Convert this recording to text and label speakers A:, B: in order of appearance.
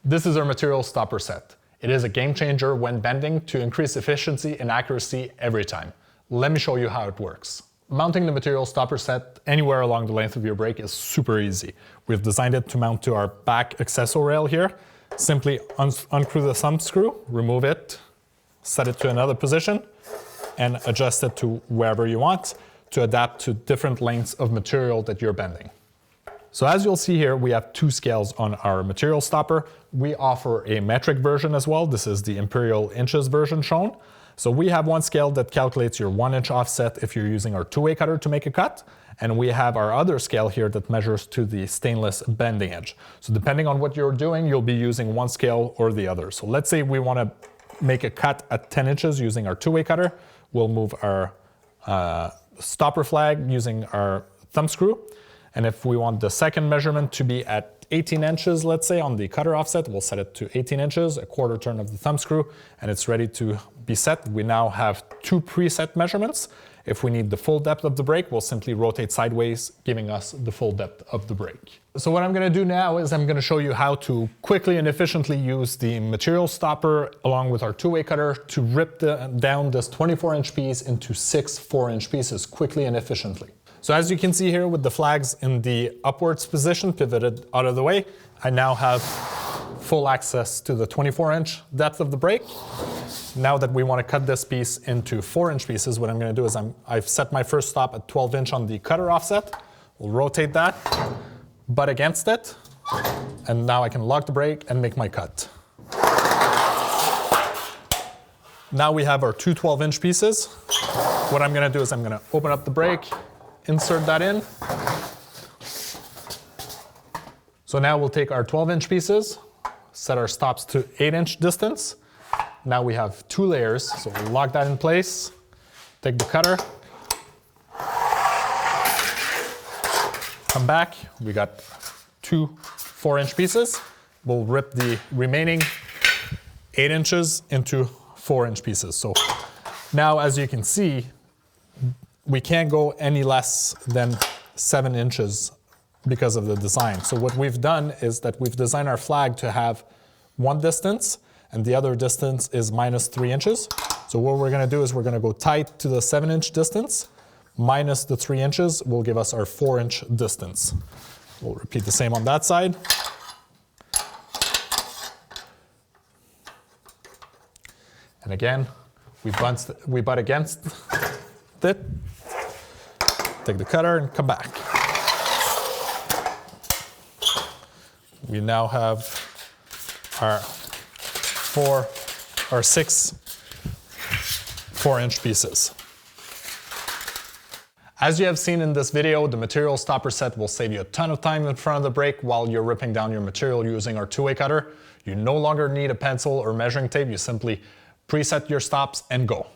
A: This is our material stopper set. It is a game changer when bending to increase efficiency and accuracy every time. Let me show you how it works. Mounting the material stopper set anywhere along the length of your brake is super easy. We've designed it to mount to our back accessor rail here. Simply unscrew the thumb screw, remove it, set it to another position, and adjust it to wherever you want to adapt to different lengths of material that you're bending. So as you'll see here, we have two scales on our material stopper. We offer a metric version as well. This is the imperial inches version shown. So we have one scale that calculates your 1 inch offset if you're using our two-way cutter to make a cut. And we have our other scale here that measures to the stainless bending edge. So depending on what you're doing, you'll be using one scale or the other. So let's say we want to make a cut at 10 inches using our two-way cutter. We'll move our stopper flag using our thumb screw. And if we want the second measurement to be at 18 inches, let's say, on the cutter offset, we'll set it to 18 inches, a quarter turn of the thumb screw, and it's ready to be set. We now have two preset measurements. If we need the full depth of the brake, we'll simply rotate sideways, giving us the full depth of the brake. So what I'm going to do now is I'm going to show you how to quickly and efficiently use the material stopper along with our two-way cutter to rip down this 24-inch piece into 6 4-inch pieces quickly and efficiently. So as you can see here with the flags in the upwards position pivoted out of the way, I now have full access to the 24-inch depth of the brake. Now that we want to cut this piece into 4-inch pieces, what I'm going to do is I've set my first stop at 12-inch on the cutter offset. We'll rotate that, butt against it, and now I can lock the brake and make my cut. Now we have our two 12-inch pieces. What I'm going to do is I'm going to open up the brake, insert that in. So now we'll take our 12-inch pieces, set our stops to 8-inch distance. Now we have two layers, so we'll lock that in place. Take the cutter. Come back, we got two 4-inch pieces. We'll rip the remaining 8 inches into 4-inch pieces. So now, as you can see, we can't go any less than 7 inches because of the design. So what we've done is that we've designed our flag to have one distance and the other distance is minus 3 inches. So what we're going to do is we're going to go tight to the 7-inch distance minus the 3 inches will give us our 4-inch distance. We'll repeat the same on that side. And again, we butt against it. Take the cutter and come back. We now have our 6 4-inch pieces. As you have seen in this video, the material stopper set will save you a ton of time in front of the brake while you're ripping down your material using our two-way cutter. You no longer need a pencil or measuring tape, you simply preset your stops and go.